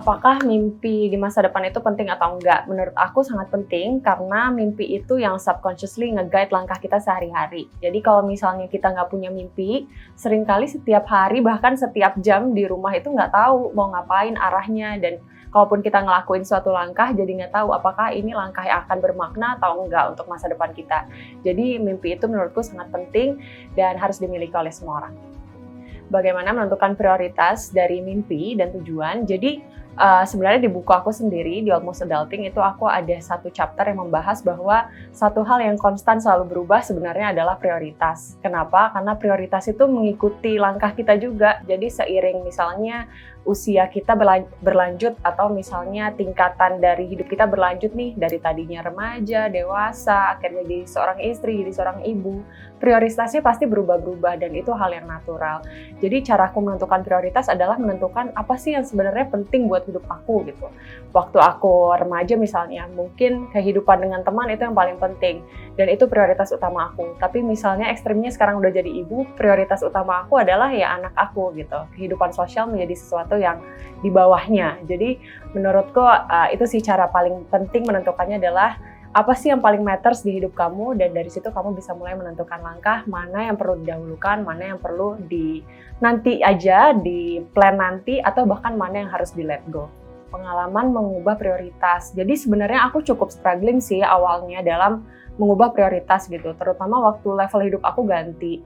apakah mimpi di masa depan itu penting atau enggak? Menurut aku sangat penting karena mimpi itu yang subconsciously nge-guide langkah kita sehari-hari. Jadi kalau misalnya kita nggak punya mimpi, seringkali setiap hari bahkan setiap jam di rumah itu nggak tahu mau ngapain arahnya, dan kalaupun kita ngelakuin suatu langkah jadi nggak tahu apakah ini langkah yang akan bermakna atau enggak untuk masa depan kita. Jadi mimpi itu menurutku sangat penting dan harus dimiliki oleh semua orang. Bagaimana menentukan prioritas dari mimpi dan tujuan. Jadi sebenarnya di buku aku sendiri, di Almost Adulting, itu aku ada satu chapter yang membahas bahwa satu hal yang konstan selalu berubah sebenarnya adalah prioritas. Kenapa? Karena prioritas itu mengikuti langkah kita juga. Jadi seiring misalnya usia kita berlanjut atau misalnya tingkatan dari hidup kita berlanjut nih, dari tadinya remaja, dewasa, akhirnya jadi seorang istri, jadi seorang ibu, prioritasnya pasti berubah-berubah dan itu hal yang natural. Jadi cara aku menentukan prioritas adalah menentukan apa sih yang sebenarnya penting buat hidup aku gitu. Waktu aku remaja misalnya, mungkin kehidupan dengan teman itu yang paling penting dan itu prioritas utama aku. Tapi misalnya ekstrimnya sekarang udah jadi ibu, prioritas utama aku adalah ya anak aku gitu. Kehidupan sosial menjadi sesuatu yang di bawahnya. Jadi menurutku itu sih cara paling penting menentukannya adalah apa sih yang paling matters di hidup kamu, dan dari situ kamu bisa mulai menentukan langkah mana yang perlu didahulukan, mana yang perlu di nanti aja, di plan nanti, atau bahkan mana yang harus di let go. Pengalaman mengubah prioritas. Jadi sebenarnya aku cukup struggling sih awalnya dalam mengubah prioritas gitu, terutama waktu level hidup aku ganti.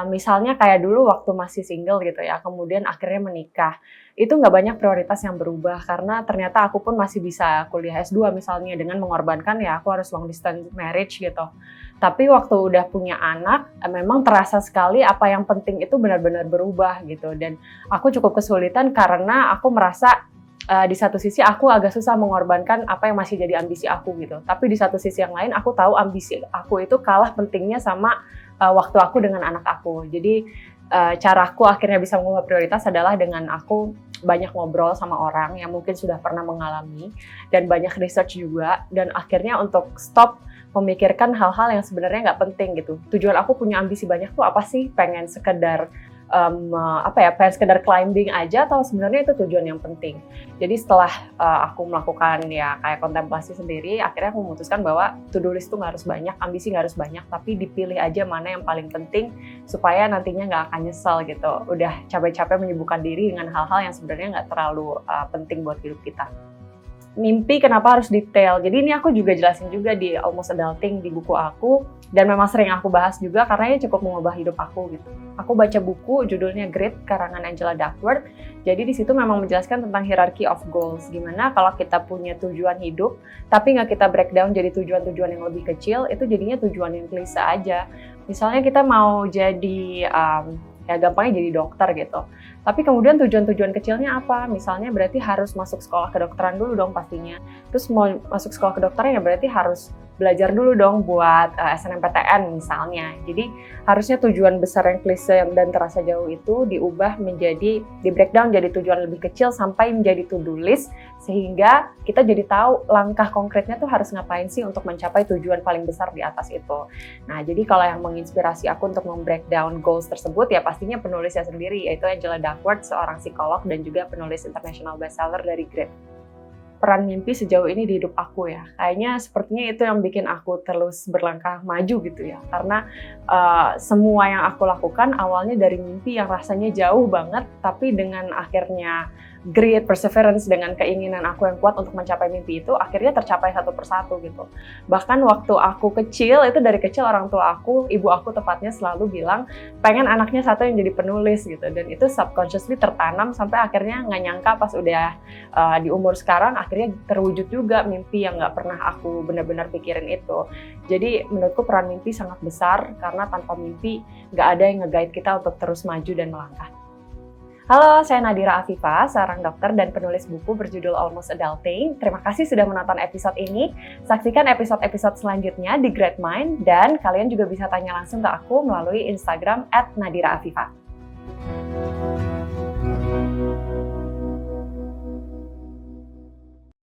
Misalnya kayak dulu waktu masih single gitu ya, kemudian akhirnya menikah. Itu nggak banyak prioritas yang berubah karena ternyata aku pun masih bisa kuliah S2 misalnya dengan mengorbankan ya aku harus long distance marriage gitu. Tapi waktu udah punya anak, memang terasa sekali apa yang penting itu benar-benar berubah gitu. Dan aku cukup kesulitan karena aku merasa di satu sisi aku agak susah mengorbankan apa yang masih jadi ambisi aku gitu. Tapi di satu sisi yang lain aku tahu ambisi aku itu kalah pentingnya sama waktu aku dengan anak aku. Jadi caraku akhirnya bisa mengubah prioritas adalah dengan aku banyak ngobrol sama orang yang mungkin sudah pernah mengalami dan banyak research juga, dan akhirnya untuk stop memikirkan hal-hal yang sebenarnya nggak penting gitu. Tujuan aku punya ambisi banyak tuh apa sih? Pengen sekedar pengen sekedar climbing aja atau sebenarnya itu tujuan yang penting. Jadi setelah aku melakukan ya kayak kontemplasi sendiri, akhirnya aku memutuskan bahwa to-do list itu nggak harus banyak, ambisi nggak harus banyak, tapi dipilih aja mana yang paling penting supaya nantinya nggak akan nyesel gitu. Udah capek-capek menyibukkan diri dengan hal-hal yang sebenarnya nggak terlalu penting buat hidup kita. Mimpi kenapa harus detail? Jadi ini aku juga jelasin juga di Almost Adulting di buku aku, dan memang sering aku bahas juga karena ini cukup mengubah hidup aku gitu. Aku baca buku judulnya Grit karangan Angela Duckworth. Jadi di situ memang menjelaskan tentang hierarchy of goals. Gimana kalau kita punya tujuan hidup, tapi nggak kita breakdown jadi tujuan-tujuan yang lebih kecil, itu jadinya tujuan yang klise aja. Misalnya kita mau jadi ya gampangnya jadi dokter gitu. Tapi kemudian tujuan-tujuan kecilnya apa? Misalnya berarti harus masuk sekolah kedokteran dulu dong pastinya. Terus mau masuk sekolah kedokteran ya berarti harus belajar dulu dong buat SNMPTN misalnya. Jadi harusnya tujuan besar yang klise dan terasa jauh itu diubah menjadi, di breakdown jadi tujuan lebih kecil sampai menjadi to-do list, sehingga kita jadi tahu langkah konkretnya tuh harus ngapain sih untuk mencapai tujuan paling besar di atas itu. Nah, jadi kalau yang menginspirasi aku untuk membreakdown goals tersebut ya pastinya penulisnya sendiri, yaitu Angela Duckworth, seorang psikolog dan juga penulis international bestseller dari Grit. Peran mimpi sejauh ini di hidup aku ya, kayaknya sepertinya itu yang bikin aku terus berlangkah maju gitu ya, karena semua yang aku lakukan awalnya dari mimpi yang rasanya jauh banget, tapi dengan akhirnya grit, perseverance, dengan keinginan aku yang kuat untuk mencapai mimpi itu akhirnya tercapai satu persatu gitu. Bahkan waktu aku kecil, itu dari kecil orang tua aku, ibu aku tepatnya selalu bilang pengen anaknya satu yang jadi penulis gitu, dan itu subconsciously tertanam sampai akhirnya nggak nyangka pas udah di umur sekarang akhirnya terwujud juga mimpi yang nggak pernah aku benar-benar pikirin itu. Jadi menurutku peran mimpi sangat besar karena tanpa mimpi nggak ada yang nge-guide kita untuk terus maju dan melangkah. Halo, saya Nadira Afifa, seorang dokter dan penulis buku berjudul Almost Adulting. Terima kasih sudah menonton episode ini. Saksikan episode-episode selanjutnya di Great Mind, dan kalian juga bisa tanya langsung ke aku melalui Instagram @NadiraAfifa.